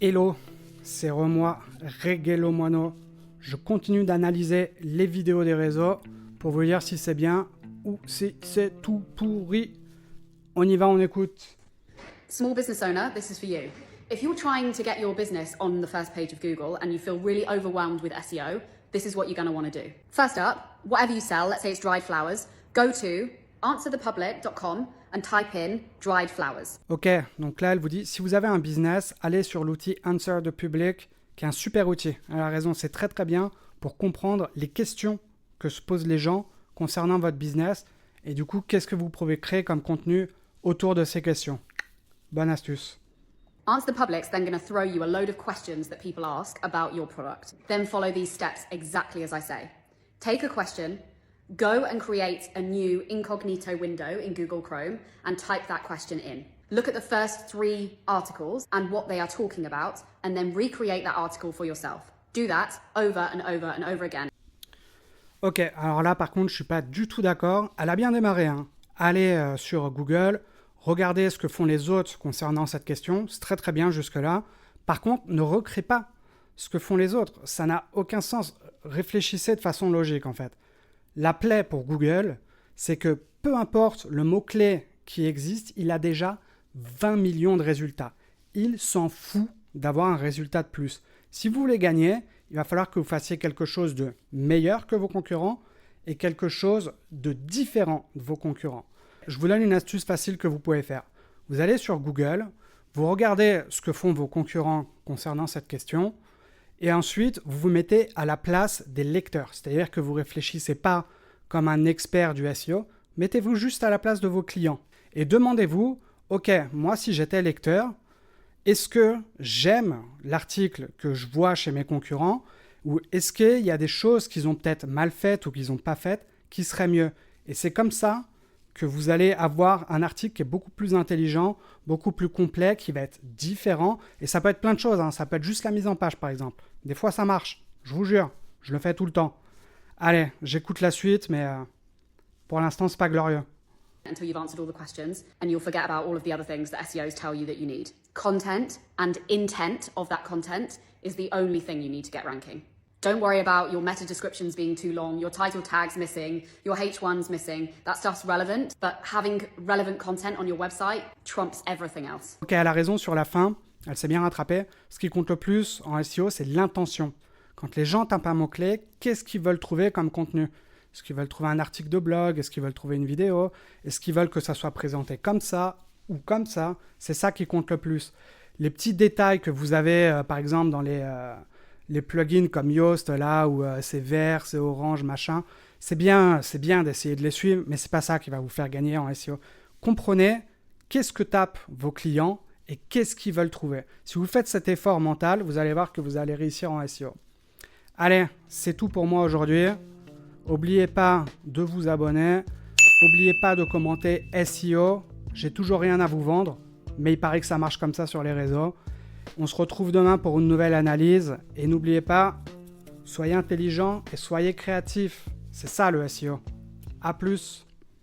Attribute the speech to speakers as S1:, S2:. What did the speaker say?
S1: Hello, c'est moi, Reguelo Mono. Je continue d'analyser les vidéos des réseaux pour vous dire si c'est bien ou si c'est tout pourri. On y va, on écoute.
S2: Small business owner, this is for you. If you're trying to get your business on the first page of Google and you feel really overwhelmed with SEO, this is what you're going to want to do. First up, whatever you sell, let's say it's dried flowers, go to answerthepublic.com and type in dried flowers.
S1: Ok, donc là elle vous dit, si vous avez un business, allez sur l'outil Answer the Public, qui est un super outil. Elle a raison, c'est très très bien pour comprendre les questions que se posent les gens concernant votre business et du coup, qu'est-ce que vous pouvez créer comme contenu autour de ces questions. Bonne astuce.
S2: Answer the Public's then going to throw you a load of questions that people ask about your product. Then follow these steps exactly as I say. Take a question, go and create a new incognito window in Google Chrome and type that question in. Look at the first 3 articles and what they are talking about, and then recreate that article for yourself. Do that over and over and over again.
S1: Ok, alors là par contre, je ne suis pas du tout d'accord. Elle a bien démarré. Allez sur Google, regardez ce que font les autres concernant cette question. C'est très très bien jusque-là. Par contre, ne recréez pas ce que font les autres. Ça n'a aucun sens. Réfléchissez de façon logique en fait. La plaie pour Google, c'est que peu importe le mot-clé qui existe, il a déjà 20 millions de résultats. Il s'en fout d'avoir un résultat de plus. Si vous voulez gagner, il va falloir que vous fassiez quelque chose de meilleur que vos concurrents et quelque chose de différent de vos concurrents. Je vous donne une astuce facile que vous pouvez faire. Vous allez sur Google, vous regardez ce que font vos concurrents concernant cette question et ensuite vous vous mettez à la place des lecteurs. C'est-à-dire que vous ne réfléchissez pas comme un expert du SEO, mettez-vous juste à la place de vos clients et demandez-vous, ok, moi si j'étais lecteur, est-ce que j'aime l'article que je vois chez mes concurrents ou est-ce qu'il y a des choses qu'ils ont peut-être mal faites ou qu'ils n'ont pas faites qui seraient mieux? Et c'est comme ça que vous allez avoir un article qui est beaucoup plus intelligent, beaucoup plus complet, qui va être différent. Et ça peut être plein de choses, ça peut être juste la mise en page par exemple. Des fois ça marche, je vous jure, je le fais tout le temps. Allez, j'écoute la suite, mais pour l'instant c'est pas glorieux.
S2: Until you've answered all the questions and you'll forget about all of the other things that SEOs tell you that you need. Content and intent of that content is the only thing you need to get ranking. Don't worry about your meta descriptions being too long, your title tags missing, your H1s missing. That stuff's relevant, but having relevant content on your website trumps everything else.
S1: Ok, elle a raison sur la fin, elle s'est bien rattrapée. Ce qui compte le plus en SEO, c'est l'intention. Quand les gens tapent un mot-clé, qu'est-ce qu'ils veulent trouver comme contenu? Est-ce qu'ils veulent trouver un article de blog? Est-ce qu'ils veulent trouver une vidéo? Est-ce qu'ils veulent que ça soit présenté comme ça ou comme ça? C'est ça qui compte le plus. Les petits détails que vous avez, par exemple, dans les plugins comme Yoast, là, où c'est vert, c'est orange, machin, c'est bien d'essayer de les suivre, mais c'est pas ça qui va vous faire gagner en SEO. Comprenez qu'est-ce que tapent vos clients et qu'est-ce qu'ils veulent trouver. Si vous faites cet effort mental, vous allez voir que vous allez réussir en SEO. Allez, c'est tout pour moi aujourd'hui. N'oubliez pas de vous abonner. N'oubliez pas de commenter SEO. J'ai toujours rien à vous vendre, mais il paraît que ça marche comme ça sur les réseaux. On se retrouve demain pour une nouvelle analyse. Et n'oubliez pas, soyez intelligent et soyez créatif. C'est ça le SEO. À plus.